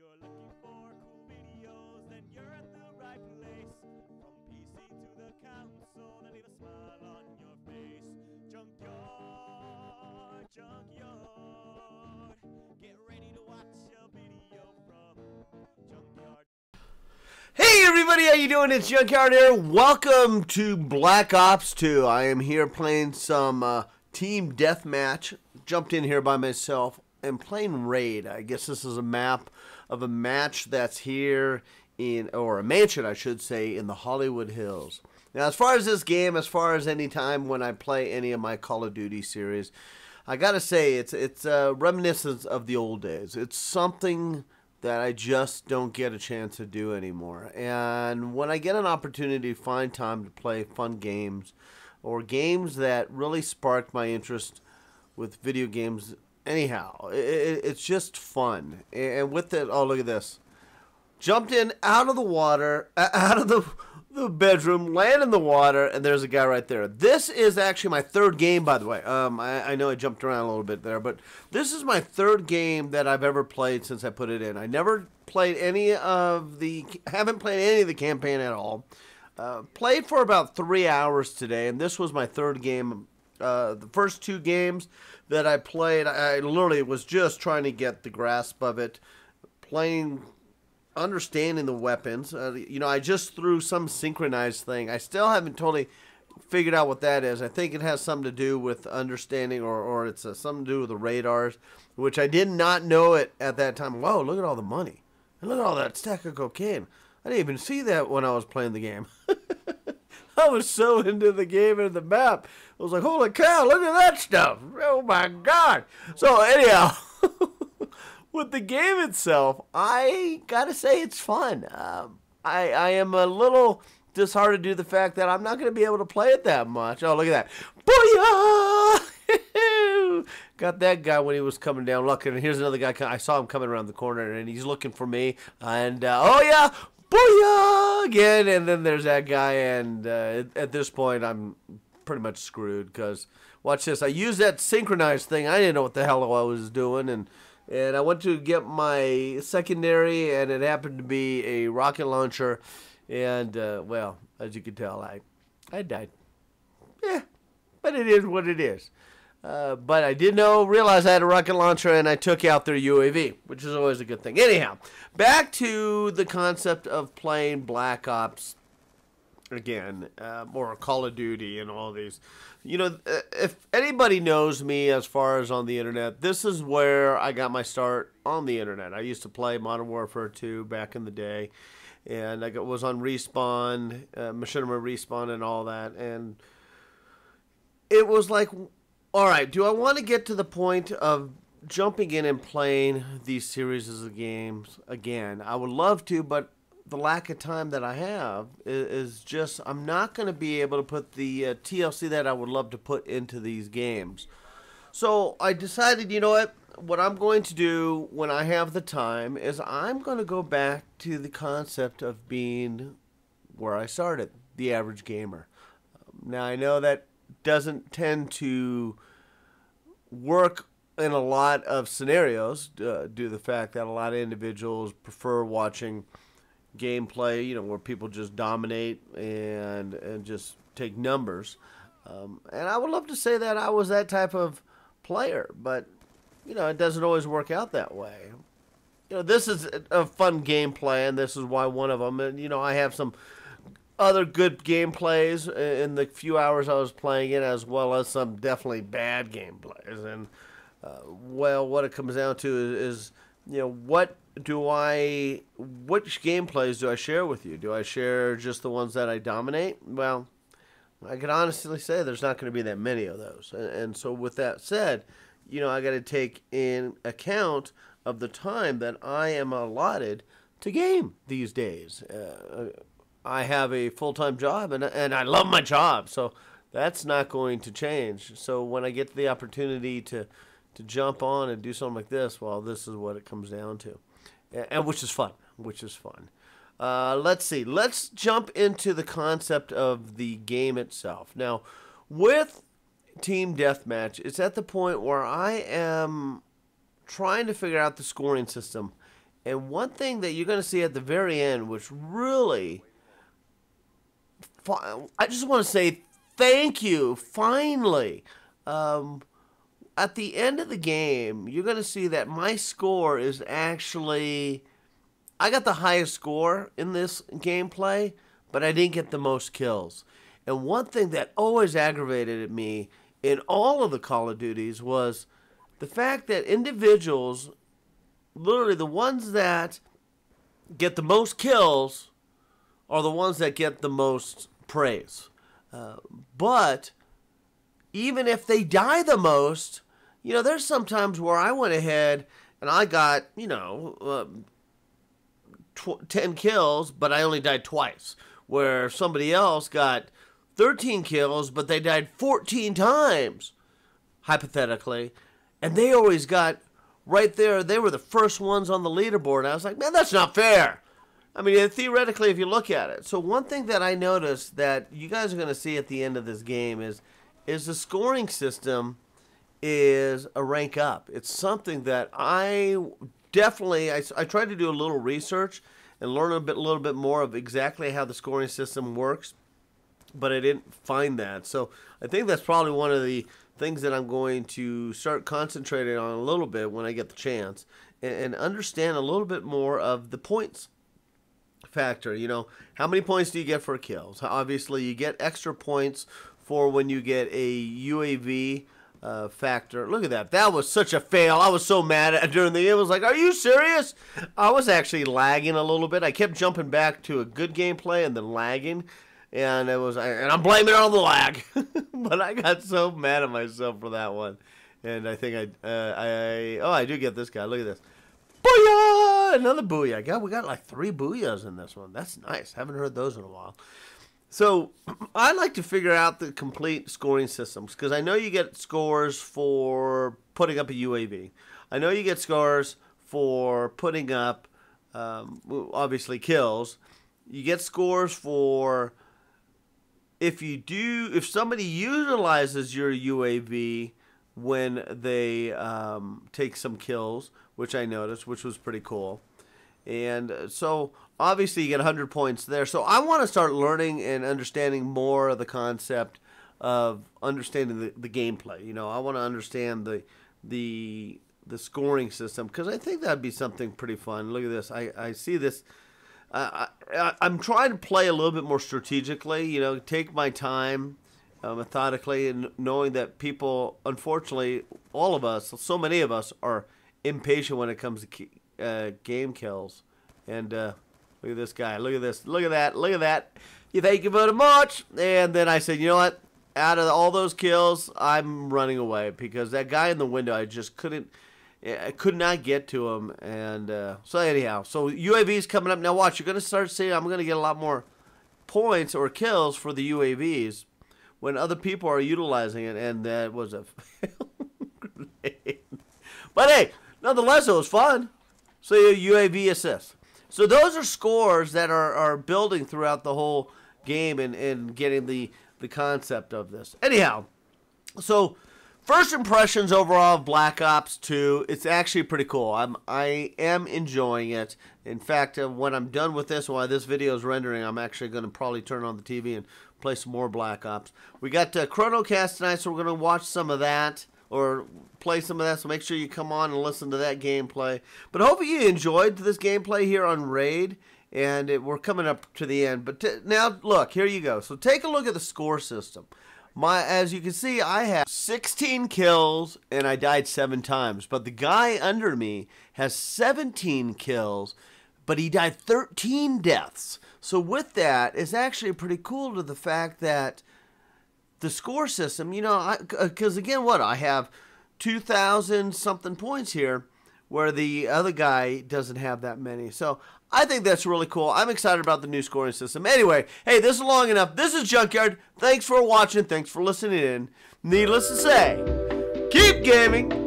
you're looking for cool videos, then you're at the right place. From PC to the console, and leave a smile on your face. Junkyard. Get ready to watch a video from Junkyard. Hey everybody, how you doing? It's Junkyard here. Welcome to Black Ops 2. I am here playing some team deathmatch. Jumped in here by myself and playing Raid. I guess this is a map of a match that's here in, or a mansion I should say, in the Hollywood Hills. Now as far as this game, as far as any time when I play any of my Call of Duty series, I gotta say it's a reminiscence of the old days. It's something that I just don't get a chance to do anymore. And when I get an opportunity to find time to play fun games, or games that really spark my interest with video games, anyhow, it's just fun. And with it, oh look at this. Jumped in out of the water, out of the bedroom, land in the water, and there's a guy right there. This is actually my third game, by the way. I know I jumped around a little bit there, but this is my third game that I've ever played since I put it in. I never played haven't played any of the campaign at all. Played for about 3 hours today, and this was my third game. The first two games that I played, I literally was just trying to get the grasp of it, playing, understanding the weapons. You know, I just threw some synchronized thing. I still haven't totally figured out what that is. I think it has something to do with understanding, or it's something to do with the radars, which I did not know it at that time. Whoa, look at all the money. And look at all that stack of cocaine. I didn't even see that when I was playing the game. I was so into the game and the map. I was like, holy cow, look at that stuff. Oh my God. So anyhow, with the game itself, I gotta say it's fun. I am a little disheartened due to the fact that I'm not going to be able to play it that much. Oh, look at that. Booyah! Got that guy when he was coming down looking. And here's another guy. I saw him coming around the corner, and he's looking for me. And, oh yeah, booyah! Again, and then there's that guy. And at this point, I'm pretty much screwed because, watch this. I used that synchronized thing. I didn't know what the hell I was doing, and I went to get my secondary, and it happened to be a rocket launcher. And, well, as you can tell, I died. Yeah, but it is what it is. But I did realize I had a rocket launcher, and I took out their UAV, which is always a good thing. Anyhow, back to the concept of playing Black Ops again, or Call of Duty and all these. You know, if anybody knows me as far as on the internet, this is where I got my start on the internet. I used to play Modern Warfare 2 back in the day, and I was on Respawn, Machinima Respawn and all that, and it was like, all right, do I want to get to the point of jumping in and playing these series of games again? I would love to, but the lack of time that I have is just, I'm not going to be able to put the TLC that I would love to put into these games. So I decided, you know what I'm going to do when I have the time is I'm going to go back to the concept of being where I started, the average gamer. Now I know that doesn't tend to work in a lot of scenarios due to the fact that a lot of individuals prefer watching gameplay, you know, where people just dominate and just take numbers. And I would love to say that I was that type of player, but you know, it doesn't always work out that way. You know, this is a fun gameplay, and this is why one of them. And you know, I have some other good gameplays in the few hours I was playing it, as well as some definitely bad gameplays. And well, what it comes down to is you know, which gameplays do I share with you? Do I share just the ones that I dominate? Well, I can honestly say there's not going to be that many of those. And so with that said, you know, I got to take in account of the time that I am allotted to game these days. I have a full-time job, and I love my job, so that's not going to change. So when I get the opportunity to jump on and do something like this, well, this is what it comes down to, and which is fun. Let's see. Let's jump into the concept of the game itself. Now, with Team Deathmatch, it's at the point where I am trying to figure out the scoring system And one thing that you're going to see at the very end, which really, I just want to say thank you, finally. At the end of the game, you're going to see that my score is actually, I got the highest score in this gameplay, but I didn't get the most kills. And one thing that always aggravated me in all of the Call of Duties was the fact that individuals, literally the ones that get the most kills are the ones that get the most praise. But even if they die the most, you know, there's sometimes where I went ahead and I got, you know, 10 kills, but I only died twice. Where somebody else got 13 kills, but they died 14 times, hypothetically. And they always got right there, they were the first ones on the leaderboard. I was like, man, that's not fair. I mean, theoretically, if you look at it. So one thing that I noticed that you guys are going to see at the end of this game is the scoring system is a rank up. It's something that I definitely, I tried to do a little research and learn a little bit more of exactly how the scoring system works, but I didn't find that. So I think that's probably one of the things that I'm going to start concentrating on a little bit when I get the chance and understand a little bit more of the points factor. You know, how many points do you get for kills? Obviously, you get extra points for when you get a UAV factor. Look at that. That was such a fail. I was so mad at during the game. I was like, are you serious? I was actually lagging a little bit. I kept jumping back to a good gameplay and then lagging. And I'm blaming it on the lag. But I got so mad at myself for that one. And I think I do get this guy. Look at this. Booyah! Another booyah. We got like 3 booyahs in this one. That's nice. Haven't heard those in a while. So I like to figure out the complete scoring systems because I know you get scores for putting up a UAV. I know you get scores for putting up, obviously, kills. You get scores for if somebody utilizes your UAV when they take some kills, which I noticed, which was pretty cool. And so obviously you get 100 points there. So I want to start learning and understanding more of the concept of understanding the gameplay. You know, I want to understand the scoring system because I think that'd be something pretty fun. Look at this. I see this. I'm trying to play a little bit more strategically, you know, take my time methodically, and knowing that people, unfortunately, all of us, so many of us, are impatient when it comes to game kills. And look at this guy. Look at this. Look at that. Look at that. You thank you very much. And then I said, you know what? Out of all those kills, I'm running away because that guy in the window, I just I could not get to him. And so anyhow, so UAVs coming up. Now watch, you're going to start seeing I'm going to get a lot more points or kills for the UAVs when other people are utilizing it. And that was a grenade. But hey, nonetheless, it was fun. So UAV assist. So those are scores that are building throughout the whole game and getting the concept of this. Anyhow, so first impressions overall of Black Ops 2, it's actually pretty cool. I am enjoying it. In fact, when I'm done with this, while this video is rendering, I'm actually going to probably turn on the TV and play some more Black Ops. We got ChronoCast tonight, so we're going to watch some of that or play some of that, so make sure you come on and listen to that gameplay. But hopefully you enjoyed this gameplay here on Raid, and we're coming up to the end. But now, look, here you go. So take a look at the score system. As you can see, I have 16 kills, and I died 7 times. But the guy under me has 17 kills, but he died 13 deaths. So with that, it's actually pretty cool to the fact that the score system, you know, because again, I have 2,000 something points here, where the other guy doesn't have that many. So I think that's really cool. I'm excited about the new scoring system. Anyway, hey, this is long enough. This is Junkyard. Thanks for watching. Thanks for listening in. Needless to say, keep gaming.